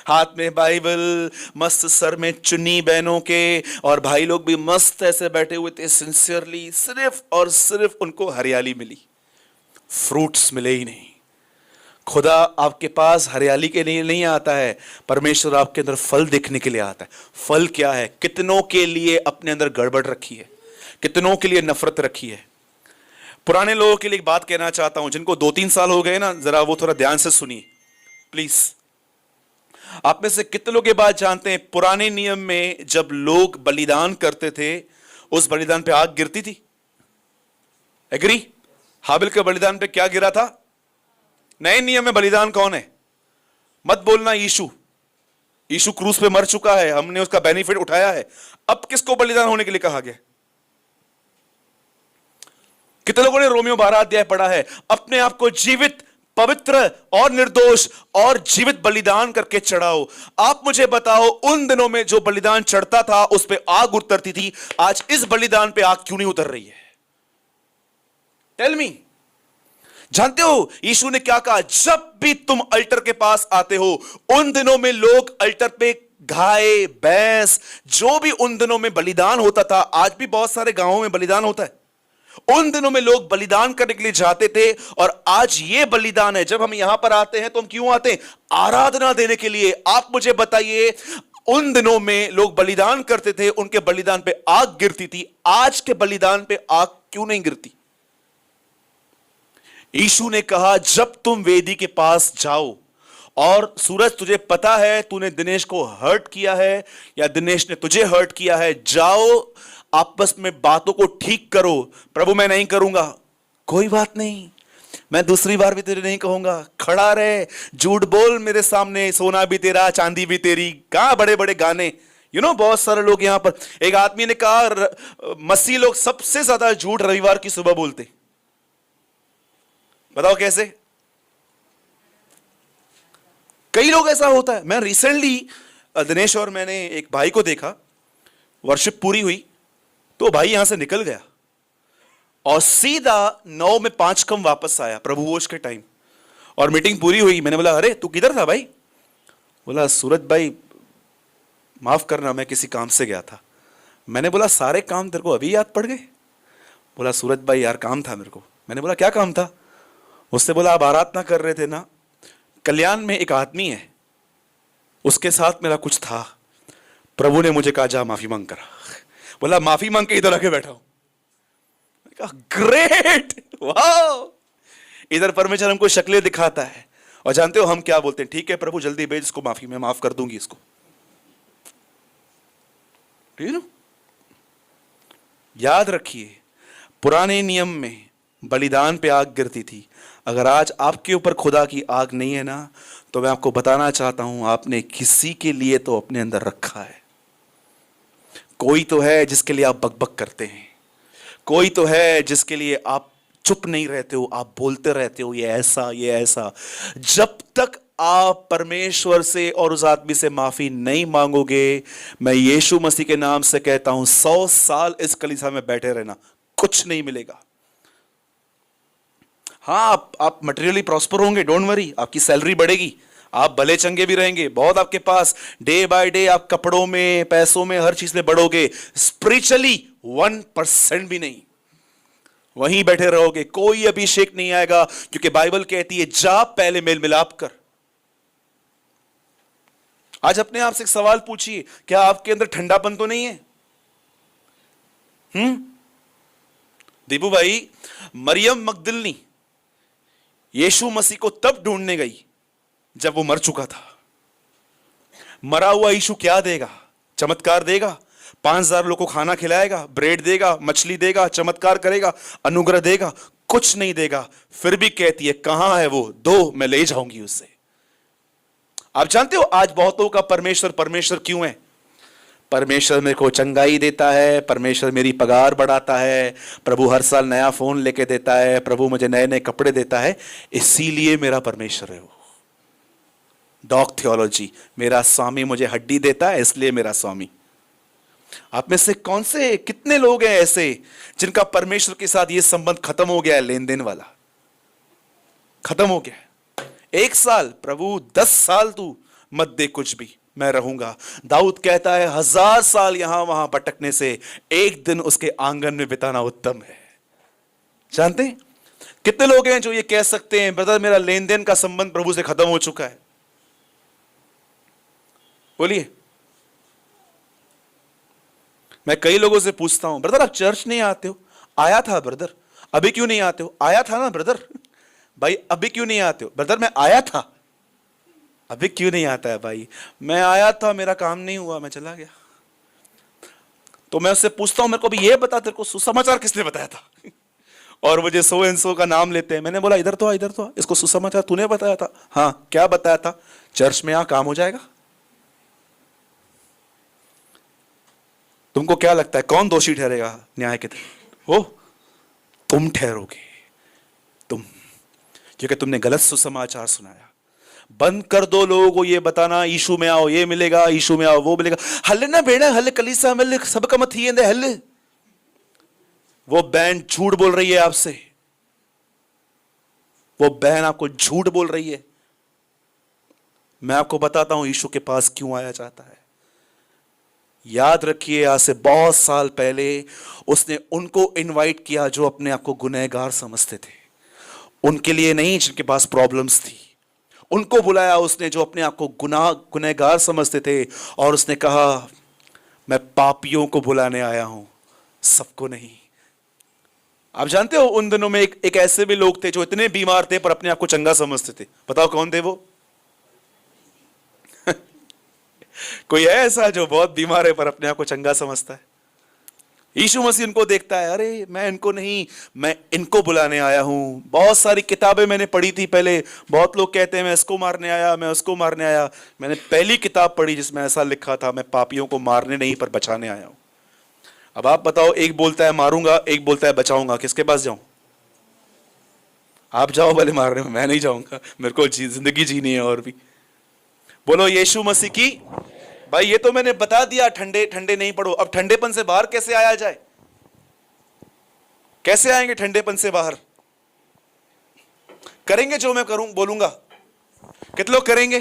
हाथ में बाइबल, मस्त सर में चुन्नी बहनों के, और भाई लोग भी मस्त ऐसे बैठे हुए थे सिंसियरली। सिर्फ और सिर्फ उनको हरियाली मिली, फ्रूट्स मिले ही नहीं। खुदा आपके पास हरियाली के लिए नहीं आता है, परमेश्वर आपके अंदर फल देखने के लिए आता है। फल क्या है? कितनों के लिए अपने अंदर गड़बड़ रखी है, कितनों के लिए नफरत रखी है। पुराने लोगों के लिए एक बात कहना चाहता हूं, जिनको 2-3 साल हो गए ना, जरा वो थोड़ा ध्यान से सुनिए प्लीज। आप में से कितने लोग ये बात जानते हैं, पुराने नियम में जब लोग बलिदान करते थे, उस बलिदान पे आग गिरती थी? एग्री? हाबिल के बलिदान पे क्या गिरा था? नए नियम में बलिदान कौन है? मत बोलना यीशु। यीशु क्रूस पे मर चुका है, हमने उसका बेनिफिट उठाया है। अब किसको बलिदान होने के लिए कहा गया? कितने लोगों ने रोमियो 12 अध्याय पढ़ा है? अपने आप को जीवित, पवित्र और निर्दोष और जीवित बलिदान करके चढ़ाओ। आप मुझे बताओ, उन दिनों में जो बलिदान चढ़ता था उस पे आग उतरती थी, आज इस बलिदान पे आग क्यों नहीं उतर रही है? Tell me. जानते हो यीशु ने क्या कहा? जब भी तुम अल्टर के पास आते हो, उन दिनों में लोग अल्टर पे गाय, भैंस, जो भी उन दिनों में बलिदान होता था, आज भी बहुत सारे गांवों में बलिदान होता है, उन दिनों में लोग बलिदान करने के लिए जाते थे। और आज ये बलिदान है। जब हम यहां पर आते हैं तो हम क्यों आते हैं? आराधना देने के लिए। आप मुझे बताइए, उन दिनों में लोग बलिदान करते थे, उनके बलिदान पे आग गिरती थी, आज के बलिदान पे आग क्यों नहीं गिरती? यीशु ने कहा, जब तुम वेदी के पास जाओ, और सूरज तुझे पता है तूने दिनेश को हर्ट किया है या दिनेश ने तुझे हर्ट किया है, जाओ आपस में बातों को ठीक करो। प्रभु मैं नहीं करूंगा, कोई बात नहीं, मैं दूसरी बार भी तेरे नहीं कहूंगा। खड़ा रहे, झूठ बोल मेरे सामने, सोना भी तेरा चांदी भी तेरी। कहां बड़े बड़े गाने, बहुत सारे लोग यहां पर। एक आदमी ने कहा, मसीह लोग सबसे ज्यादा झूठ रविवार की सुबह बोलते। बताओ कैसे? कई लोग ऐसा होता है। मैं रिसेंटली दिनेश और मैंने एक भाई को देखा, वर्शिप पूरी हुई तो भाई यहां से निकल गया और सीधा 9 में 5 कम वापस आया प्रभुभोज के टाइम, और मीटिंग पूरी हुई। मैंने बोला, अरे तू किधर था भाई? बोला, सूरज भाई माफ करना, मैं किसी काम से गया था। मैंने बोला, सारे काम तेरे को अभी याद पड़ गए? बोला, सूरज भाई यार काम था मेरे को। मैंने बोला, क्या काम था? उससे बोला, आप आराधना कर रहे थे ना, कल्याण में एक आदमी है, उसके साथ मेरा कुछ था, प्रभु ने मुझे कहा जा माफी मांग करा। बोला, माफी मांग के इधर आके बैठा हूं। ग्रेट, वाह। इधर परमेश्वर हमको शक्लें दिखाता है, और जानते हो हम क्या बोलते हैं? ठीक है प्रभु जल्दी भेज इसको माफी, मैं माफ कर दूंगी इसको। याद रखिए, पुराने नियम में बलिदान पे आग गिरती थी। अगर आज आपके ऊपर खुदा की आग नहीं है ना, तो मैं आपको बताना चाहता हूं, आपने किसी के लिए तो अपने अंदर रखा है। कोई तो है जिसके लिए आप बकबक करते हैं, कोई तो है जिसके लिए आप चुप नहीं रहते हो, आप बोलते रहते हो, ये ऐसा ये ऐसा। जब तक आप परमेश्वर से और उस आदमी से माफी नहीं मांगोगे, मैं यीशु मसीह के नाम से कहता हूं, 100 साल इस कलीसिया में बैठे रहना, कुछ नहीं मिलेगा। हाँ, आप मटेरियली प्रॉस्पर होंगे, डोंट वरी, आपकी सैलरी बढ़ेगी, आप भले चंगे भी रहेंगे, बहुत आपके पास, डे बाय डे आप कपड़ों में, पैसों में, हर चीज में बढ़ोगे। स्पिरिचुअली 1% भी नहीं, वहीं बैठे रहोगे, कोई अभिषेक नहीं आएगा, क्योंकि बाइबल कहती है जा पहले मेल मिलाप कर। आज अपने आप से एक सवाल पूछिए, क्या आपके अंदर ठंडापन तो नहीं है? दीपू भाई, मरियम मगदलिनी यीशु मसीह को तब ढूंढने गई जब वो मर चुका था। मरा हुआ यीशु क्या देगा? चमत्कार देगा, 5000 लोगों को खाना खिलाएगा, ब्रेड देगा, मछली देगा, चमत्कार करेगा, अनुग्रह देगा? कुछ नहीं देगा। फिर भी कहती है, कहां है वो? दो, मैं ले जाऊंगी उससे। आप जानते हो आज बहुतों का परमेश्वर परमेश्वर क्यों है? परमेश्वर मेरे को चंगाई देता है, परमेश्वर मेरी पगार बढ़ाता है, प्रभु हर साल नया फोन लेके देता है, प्रभु मुझे नए नए कपड़े देता है, इसीलिए मेरा परमेश्वर है वो। डॉग थियोलॉजी, मेरा स्वामी मुझे हड्डी देता है इसलिए मेरा स्वामी। आप में से कौन से, कितने लोग हैं ऐसे जिनका परमेश्वर के साथ ये संबंध खत्म हो गया है? लेन देन वाला खत्म हो गया है। 1 साल प्रभु, 10 साल तू, मत दे कुछ भी, मैं रहूंगा। दाऊद कहता है 1000 साल यहां वहां भटकने से एक दिन उसके आंगन में बिताना उत्तम है। जानते हैं कितने लोग हैं जो ये कह सकते हैं ब्रदर मेरा लेन देन का संबंध प्रभु से खत्म हो चुका है? बोलिए। मैं कई लोगों से पूछता हूं ब्रदर आप चर्च नहीं आते हो? आया था ब्रदर। अभी क्यों नहीं आते हो? आया था ना ब्रदर। भाई अभी क्यों नहीं आते हो? ब्रदर मैं आया था। अभी क्यों नहीं आता है? भाई मैं आया था, मेरा काम नहीं हुआ, मैं चला गया। तो मैं उससे पूछता हूं मेरे को भी ये बता तेरे को सुसमाचार किसने बताया था? और मुझे सो एंड सो का नाम लेते हैं। मैंने बोला इधर तो आ, इधर तो आ, इसको सुसमाचार तूने बताया था। हाँ क्या बताया था? चर्च में आ काम हो जाएगा। तुमको क्या लगता है कौन दोषी ठहरेगा न्याय के दिन? हो तुम ठहरोगे, तुम, क्योंकि तुमने गलत सुसमाचार सुनाया। बंद कर दो लोगों को ये बताना यीशु में आओ ये मिलेगा, यीशु में आओ वो मिलेगा। हल्ले ना बेड़ा हल्ले कलीसा मिल सबका मत ही हल्ले। वो बहन झूठ बोल रही है आपसे, वो बहन आपको झूठ बोल रही है। मैं आपको बताता हूं यीशु के पास क्यों आया चाहता है। याद रखिए आज से बहुत साल पहले उसने उनको इनवाइट किया जो अपने आप को गुनहगार समझते थे। उनके लिए नहीं जिनके पास प्रॉब्लम्स थी। उनको बुलाया उसने जो अपने आप को गुनहगार समझते थे, और उसने कहा मैं पापियों को बुलाने आया हूं, सबको नहीं। आप जानते हो उन दिनों में एक ऐसे भी लोग थे जो इतने बीमार थे पर अपने आप को चंगा समझते थे। बताओ कौन थे वो? कोई है ऐसा जो बहुत बीमार है पर अपने आप को चंगा समझता है? यीशु मसीह उनको देखता है, अरे मैं इनको नहीं, मैं इनको बुलाने आया हूं। बहुत सारी किताबें मैंने पढ़ी थी पहले। बहुत लोग कहते हैं मैं इसको मारने आया, मैं उसको मारने आया। मैंने पहली किताब पढ़ी जिसमें ऐसा लिखा था मैं पापियों को मारने नहीं पर बचाने आया हूं। अब आप बताओ, एक बोलता है मारूंगा, एक बोलता है बचाऊंगा, किसके पास जाऊं? आप जाओ भले मारने में, मैं नहीं जाऊंगा, मेरे को जिंदगी जीनी है और भी। बोलो यीशु मसीह की। भाई ये तो मैंने बता दिया, ठंडे ठंडे नहीं पड़ो। अब ठंडेपन से बाहर कैसे आया जाए? कैसे आएंगे ठंडेपन से बाहर? करेंगे जो मैं करूं बोलूंगा। कितने लोग करेंगे?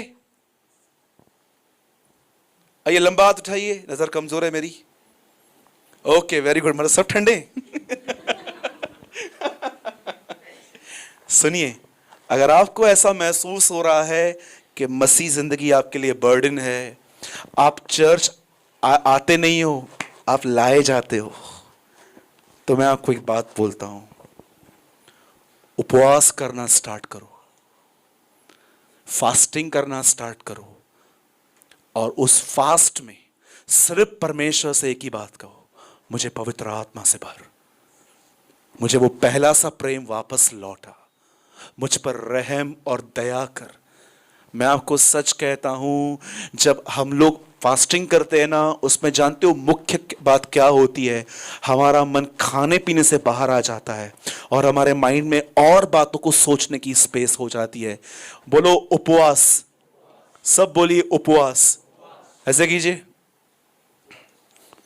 आइए लंबा हाथ उठाइए, नजर कमजोर है मेरी। ओके वेरी गुड, मतलब सब ठंडे। सुनिए, अगर आपको ऐसा महसूस हो रहा है कि मसीह जिंदगी आपके लिए बर्डन है, आप चर्च आते नहीं हो, आप लाए जाते हो, तो मैं आपको एक बात बोलता हूं, उपवास करना स्टार्ट करो, फास्टिंग करना स्टार्ट करो, और उस फास्ट में सिर्फ परमेश्वर से एक ही बात कहो, मुझे पवित्र आत्मा से भर, मुझे वो पहला सा प्रेम वापस लौटा, मुझ पर रहम और दया कर। मैं आपको सच कहता हूं, जब हम लोग फास्टिंग करते हैं ना, उसमें जानते हो मुख्य बात क्या होती है? हमारा मन खाने पीने से बाहर आ जाता है और हमारे माइंड में और बातों को सोचने की स्पेस हो जाती है। बोलो उपवास, सब बोलिए उपवास, ऐसे कीजिए,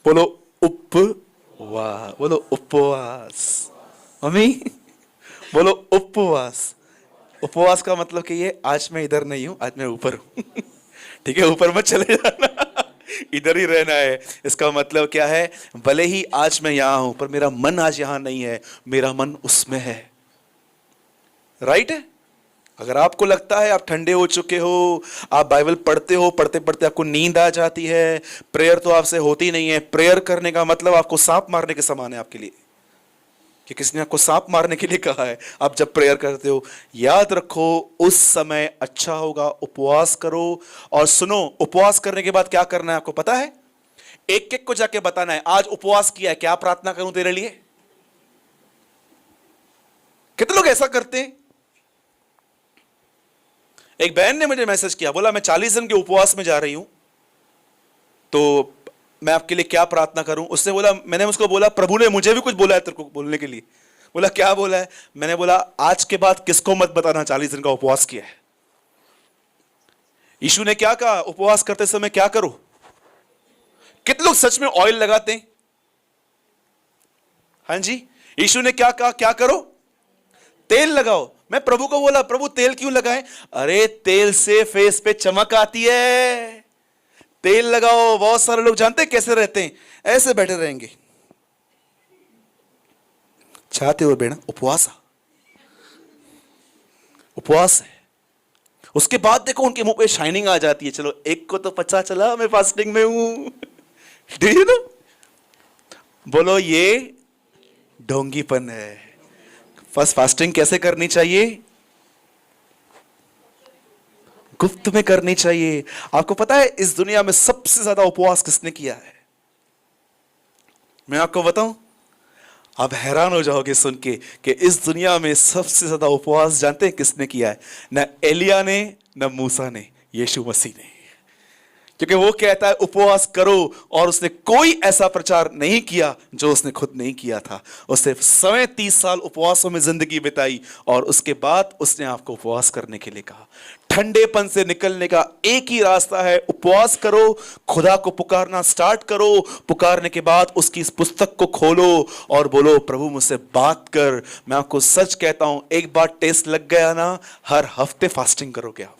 बोलो उपवास, बोलो उपवास। मम्मी बोलो उपवास। उपवास का मतलब कि ये आज मैं इधर नहीं हूं, आज मैं ऊपर हूं। ठीक है, ऊपर मत चले जाना, इधर ही रहना है। इसका मतलब क्या है? भले ही आज मैं यहां हूं पर मेरा मन आज यहां नहीं है, मेरा मन उसमें है। राइट है? अगर आपको लगता है आप ठंडे हो चुके हो, आप बाइबल पढ़ते हो, पढ़ते पढ़ते आपको नींद आ जाती है, प्रेयर तो आपसे होती नहीं है, प्रेयर करने का मतलब आपको सांप मारने के समान है आपके लिए, कि किसने आपको सांप मारने के लिए कहा है। आप जब प्रेयर करते हो, याद रखो उस समय अच्छा होगा उपवास करो। और सुनो, उपवास करने के बाद क्या करना है आपको पता है? एक एक को जाके बताना है, आज उपवास किया है, क्या प्रार्थना करूं तेरे लिए? कितने लोग ऐसा करते हैं? एक बहन ने मुझे मैसेज किया, बोला मैं 40 दिन के उपवास में जा रही हूं, तो मैं आपके लिए क्या प्रार्थना करूं? उसने बोला, मैंने उसको बोला प्रभु ने मुझे भी कुछ बोला है तेरे को बोलने के लिए। बोला क्या बोला है? मैंने बोला आज के बाद किसको मत बताना 40 दिन का उपवास किया है। यीशु ने क्या कहा? उपवास करते समय क्या करो? कितने लोग सच में ऑयल लगाते हैं? हाँ जी, यीशु ने क्या कहा? क्या करो? तेल लगाओ। मैं प्रभु को बोला, प्रभु तेल क्यों लगाएं? अरे तेल से फेस पे चमक आती है, तेल लगाओ। बहुत सारे लोग जानते हैं कैसे रहते हैं, ऐसे बैठे रहेंगे। चाहते हो बेटा उपवास, उपवास है। उसके बाद देखो उनके मुंह पे शाइनिंग आ जाती है। चलो एक को तो पता चला मैं फास्टिंग में हूं। Do you know? बोलो ये ढोंगीपन है। फर्स्ट फास्टिंग कैसे करनी चाहिए? गुप्त में करनी चाहिए। आपको पता है इस दुनिया में सबसे ज्यादा उपवास किसने किया है? मैं आपको बताऊं, आप हैरान हो जाओगे सुन के कि इस दुनिया में सबसे ज्यादा उपवास जानते हैं किसने किया है? न एलिया ने, न मूसा ने, यीशु मसीह ने। क्योंकि वो कहता है उपवास करो, और उसने कोई ऐसा प्रचार नहीं किया जो उसने खुद नहीं किया था। उसने समय 30 साल उपवासों में जिंदगी बिताई, और उसके बाद उसने आपको उपवास करने के लिए कहा। ठंडेपन से निकलने का एक ही रास्ता है, उपवास करो, खुदा को पुकारना स्टार्ट करो। पुकारने के बाद उसकी इस पुस्तक को खोलो और बोलो प्रभु मुझसे बात कर। मैं आपको सच कहता हूं, एक बार टेस्ट लग गया ना, हर हफ्ते फास्टिंग करोगे आप।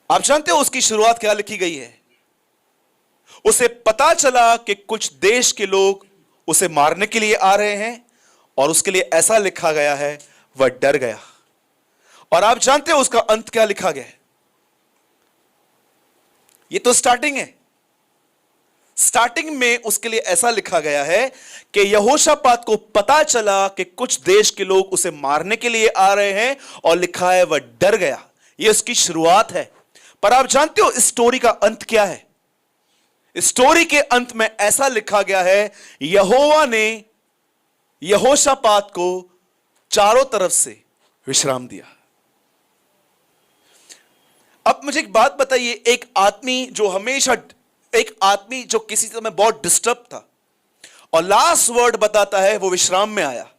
आप जानते हो उसकी शुरुआत क्या लिखी गई है? उसे पता चला कि कुछ देश के लोग उसे मारने के लिए आ रहे हैं, और उसके लिए ऐसा लिखा गया है, वह डर गया। और आप जानते हो उसका अंत क्या लिखा गया है? ये तो स्टार्टिंग है। स्टार्टिंग में उसके लिए ऐसा लिखा गया है कि यहोशापात को पता चला कि कुछ देश के लोग उसे मारने के लिए आ रहे हैं, और लिखा है वह डर गया। यह उसकी शुरुआत है। पर आप जानते हो इस स्टोरी का अंत क्या है? इस स्टोरी के अंत में ऐसा लिखा गया है, यहोवा ने यहोशापात को चारों तरफ से विश्राम दिया। अब मुझे एक बात बताइए, एक आदमी जो किसी समय बहुत डिस्टर्ब था, और लास्ट वर्ड बताता है वो विश्राम में आया।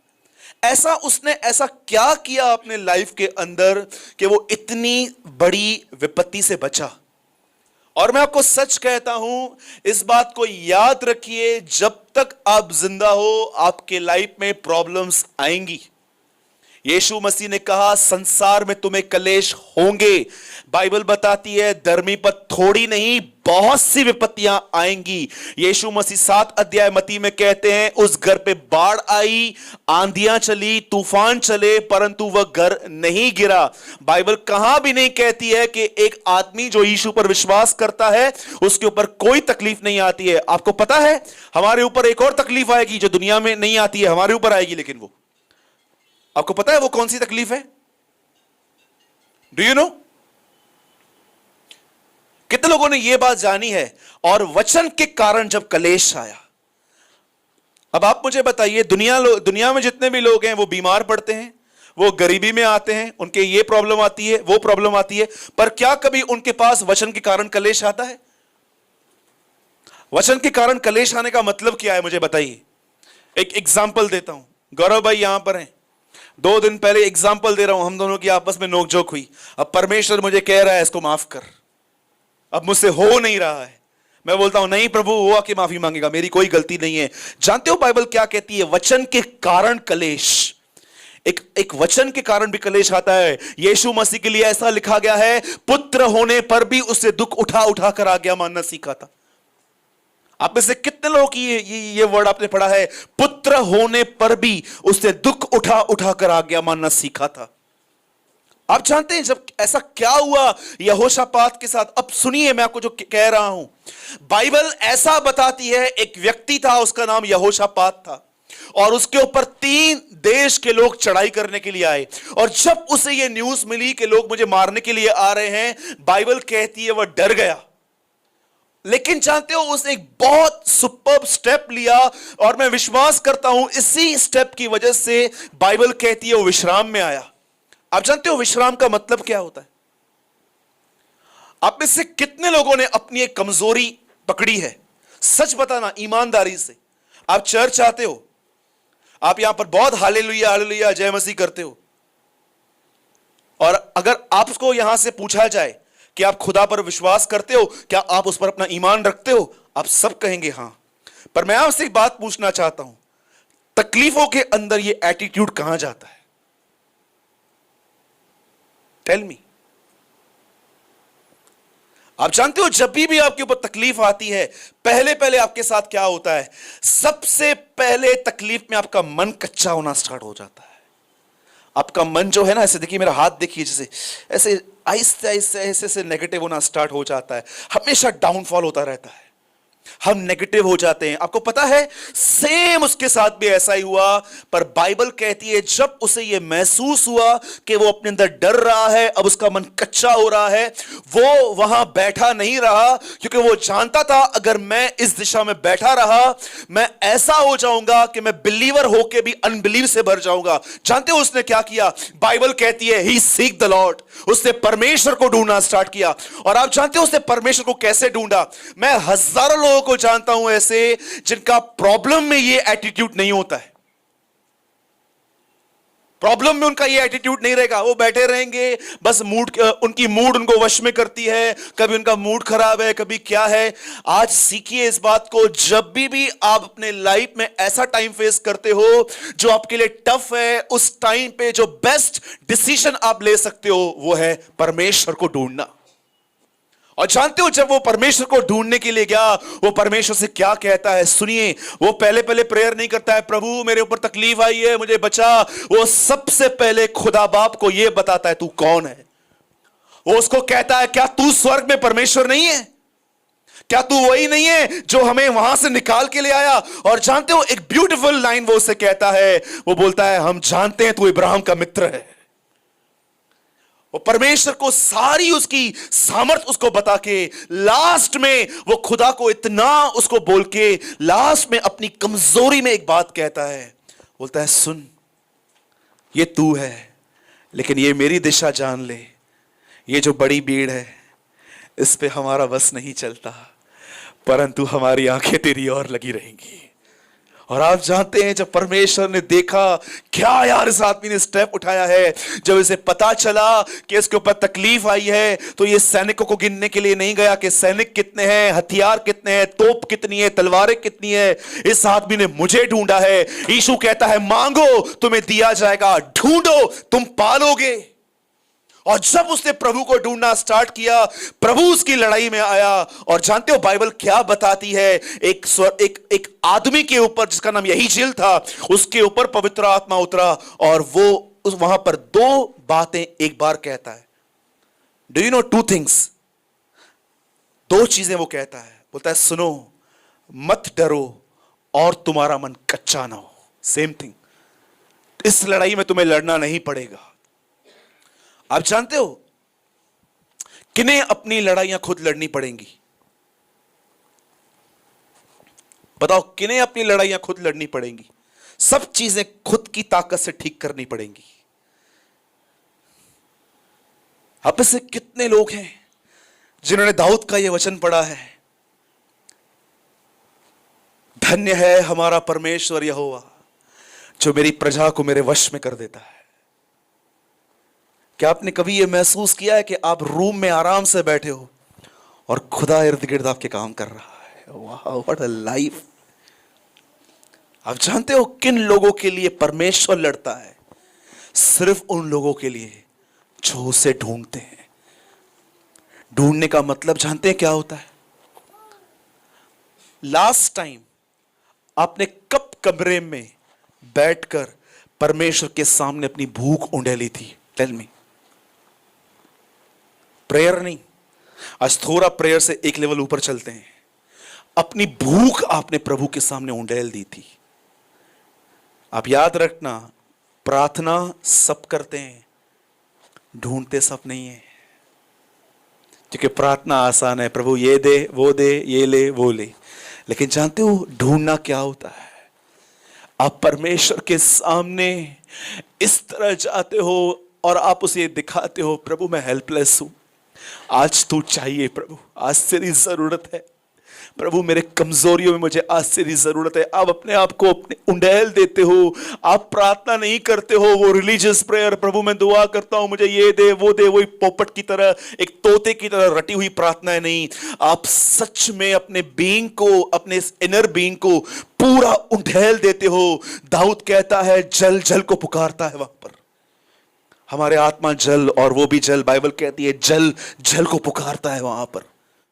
उसने ऐसा क्या किया अपने लाइफ के अंदर कि वो इतनी बड़ी विपत्ति से बचा? और मैं आपको सच कहता हूं, इस बात को याद रखिए, जब तक आप जिंदा हो आपके लाइफ में प्रॉब्लम्स आएंगी। यीशु मसीह ने कहा संसार में तुम्हें कलेश होंगे। बाइबल बताती है धर्मी पर थोड़ी नहीं बहुत सी विपत्तियां आएंगी। यीशु मसीह 7 अध्याय मत्ती में कहते हैं, उस घर पे बाढ़ आई, आंधियां चली, तूफान चले, परंतु वह घर नहीं गिरा। बाइबल कहां भी नहीं कहती है कि एक आदमी जो यीशु पर विश्वास करता है उसके ऊपर कोई तकलीफ नहीं आती है। आपको पता है हमारे ऊपर एक और तकलीफ आएगी जो दुनिया में नहीं आती है, हमारे ऊपर आएगी। लेकिन वो आपको पता है वो कौन सी तकलीफ है? Do you know? कितने लोगों ने यह बात जानी है? और वचन के कारण जब कलेश आया, अब आप मुझे बताइए, दुनिया में जितने भी लोग हैं वो बीमार पड़ते हैं, वो गरीबी में आते हैं, उनके ये प्रॉब्लम आती है, वो प्रॉब्लम आती है, पर क्या कभी उनके पास वचन के कारण कलेश आता है? वचन के कारण कलेश आने का मतलब क्या है मुझे बताइए। एक एग्जाम्पल देता हूं। गौरव भाई यहां पर हैं। 2 दिन पहले एग्जाम्पल दे रहा हूं, हम दोनों की आपस में नोकझोंक हुई। अब परमेश्वर मुझे कह रहा है इसको माफ कर, अब मुझसे हो नहीं रहा है। मैं बोलता हूं नहीं प्रभु, वो आके माफी मांगेगा, मेरी कोई गलती नहीं है। जानते हो बाइबल क्या कहती है? वचन के कारण कलेश, एक वचन के कारण भी कलेश आता है। यीशु मसीह के लिए ऐसा लिखा गया है, पुत्र होने पर भी उससे दुख उठा उठा कर आज्ञा मानना सीखा था। आप में से कितने लोगों की ये वर्ड आपने पढ़ा है? पुत्र होने पर भी उससे दुख उठा उठा कर आज्ञा मानना सीखा था। आप जानते हैं जब ऐसा क्या हुआ यहोशापात के साथ? अब सुनिए मैं आपको जो कह रहा हूं। बाइबल ऐसा बताती है, एक व्यक्ति था, उसका नाम यहोशापात था, और उसके ऊपर 3 देश के लोग चढ़ाई करने के लिए आए। और जब उसे यह न्यूज मिली कि लोग मुझे मारने के लिए आ रहे हैं, बाइबल कहती है वह डर गया। लेकिन जानते हो उसने एक बहुत सुपर्ब स्टेप लिया, और मैं विश्वास करता हूं इसी स्टेप की वजह से बाइबल कहती है वो विश्राम में आया। आप जानते हो विश्राम का मतलब क्या होता है? आप में से कितने लोगों ने अपनी एक कमजोरी पकड़ी है? सच बताना ईमानदारी से। आप चर्च आते हो, आप यहां पर बहुत हालेलुया हालेलुया जय मसीह करते हो, और अगर आपको यहां से पूछा जाए कि आप खुदा पर विश्वास करते हो, क्या आप उस पर अपना ईमान रखते हो, आप सब कहेंगे हां। पर मैं आपसे एक बात पूछना चाहता हूं, तकलीफों के अंदर यह एटीट्यूड कहां जाता है? Tell me. आप जानते हो जब भी आपके ऊपर तकलीफ आती है, पहले पहले आपके साथ क्या होता है? सबसे पहले तकलीफ में आपका मन कच्चा होना स्टार्ट हो जाता है। आपका मन जो है ना, ऐसे देखिए, मेरा हाथ देखिए, जैसे ऐसे आहिस्ते आहिस्ते ऐसे से नेगेटिव होना स्टार्ट हो जाता है। हमेशा डाउनफॉल होता रहता है, हम नेगेटिव हो जाते हैं। आपको पता है सेम उसके साथ भी ऐसा ही हुआ, पर बाइबल कहती है जब उसे यह महसूस हुआ कि वो अपने अंदर डर रहा है, अब उसका मन कच्चा हो रहा है, वो वहां बैठा नहीं रहा, क्योंकि वो जानता था अगर मैं इस दिशा में बैठा रहा, मैं ऐसा हो जाऊंगा कि मैं बिलीवर होके भी अनबिलीव से भर जाऊंगा। जानते हो उसने क्या किया? बाइबल कहती है ही सीक द लॉर्ड, उसने परमेश्वर को ढूंढना स्टार्ट किया। और आप जानते हो उसने परमेश्वर को कैसे ढूंढा? मैं हजारों लोगों को जानता हूं ऐसे जिनका प्रॉब्लम में ये एटीट्यूड नहीं होता है। प्रॉब्लम में उनका ये एटीट्यूड नहीं रहेगा, वो बैठे रहेंगे, बस उनकी मूड उनको वश में करती है। कभी उनका मूड खराब है, कभी क्या है। आज सीखिए इस बात को, जब भी आप अपने लाइफ में ऐसा टाइम फेस करते हो जो आपके लिए टफ है, उस टाइम पे जो बेस्ट डिसीजन आप ले सकते हो वो है परमेश्वर को ढूंढना। और जानते हो जब वो परमेश्वर को ढूंढने के लिए गया, वो परमेश्वर से क्या कहता है? सुनिए, वो पहले पहले प्रेयर नहीं करता है प्रभु मेरे ऊपर तकलीफ आई है मुझे बचा। वो सबसे पहले खुदा बाप को ये बताता है तू कौन है। वो उसको कहता है क्या तू स्वर्ग में परमेश्वर नहीं है? क्या तू वही नहीं है जो हमें वहां से निकाल के ले आया? और जानते हो एक ब्यूटीफुल लाइन वो उसे कहता है, वो बोलता है हम जानते हैं तू इब्राहिम का मित्र है। वो परमेश्वर को सारी उसकी सामर्थ उसको बता के लास्ट में वो खुदा को इतना उसको बोल के लास्ट में अपनी कमजोरी में एक बात कहता है, बोलता है सुन ये तू है, लेकिन ये मेरी दिशा जान ले, ये जो बड़ी भीड़ है इस पे हमारा बस नहीं चलता, परंतु हमारी आंखें तेरी ओर लगी रहेंगी। और आप जानते हैं जब परमेश्वर ने देखा क्या यार इस आदमी ने स्टेप उठाया है, जब इसे पता चला कि इसके ऊपर तकलीफ आई है, तो ये सैनिकों को गिनने के लिए नहीं गया कि सैनिक कितने हैं, हथियार कितने हैं, तोप कितनी है, तलवारें कितनी है। इस आदमी ने मुझे ढूंढा है। यीशु कहता है मांगो तुम्हें दिया जाएगा, ढूंढो तुम पालोगे। और जब उसने प्रभु को ढूंढना स्टार्ट किया, प्रभु उसकी लड़ाई में आया। और जानते हो बाइबल क्या बताती है? एक आदमी के ऊपर जिसका नाम यहीजेल था, उसके ऊपर पवित्र आत्मा उतरा और वो वहां पर दो बातें एक बार कहता है। Do you know two things? दो चीजें वो कहता है। बोलता है सुनो मत डरो और तुम्हारा मन कच्चा ना हो। सेम थिंग, इस लड़ाई में तुम्हें लड़ना नहीं पड़ेगा। आप जानते हो किन्हें अपनी लड़ाइयां खुद लड़नी पड़ेंगी? बताओ किन्हें अपनी लड़ाइयां खुद लड़नी पड़ेंगी? सब चीजें खुद की ताकत से ठीक करनी पड़ेंगी। आप से कितने लोग हैं जिन्होंने दाऊद का यह वचन पढ़ा है, धन्य है हमारा परमेश्वर यहोवा जो मेरी प्रजा को मेरे वश में कर देता है। क्या आपने कभी यह महसूस किया है कि आप रूम में आराम से बैठे हो और खुदा इर्द गिर्द आपके काम कर रहा है? वाह व्हाट अ लाइफ। आप जानते हो किन लोगों के लिए परमेश्वर लड़ता है? सिर्फ उन लोगों के लिए जो उसे ढूंढते हैं। ढूंढने का मतलब जानते हैं क्या होता है? लास्ट टाइम आपने कब कमरे में बैठकर परमेश्वर के सामने अपनी भूख उंडेली थी? Tell me. प्रेयर नहीं, आज थोड़ा प्रेयर से एक लेवल ऊपर चलते हैं। अपनी भूख आपने प्रभु के सामने उंडेल दी थी। आप याद रखना, प्रार्थना सब करते हैं, ढूंढते सब नहीं है। क्योंकि प्रार्थना आसान है, प्रभु ये दे वो दे, ये ले वो ले। लेकिन जानते हो ढूंढना क्या होता है? आप परमेश्वर के सामने इस तरह जाते हो और आप उसे दिखाते हो, प्रभु मैं हेल्पलेस हूं, आज तू चाहिए प्रभु, आज तेरी जरूरत है प्रभु, मेरे कमजोरियों में मुझे आज तेरी जरूरत है। आप अपने आप को अपने उंडेल देते हो। आप प्रार्थना नहीं करते हो वो रिलीजियस प्रेयर, प्रभु मैं दुआ करता हूं मुझे ये दे वो दे, वही पोपट की तरह, एक तोते की तरह रटी हुई प्रार्थनाएं नहीं। आप सच में अपने बीइंग को, अपने इनर बीइंग को पूरा उंडेल देते हो। दाऊद कहता है जल जल को पुकारता है वहां पर। हमारे आत्मा जल और वो भी जल, बाइबल कहती है जल जल को पुकारता है वहां पर।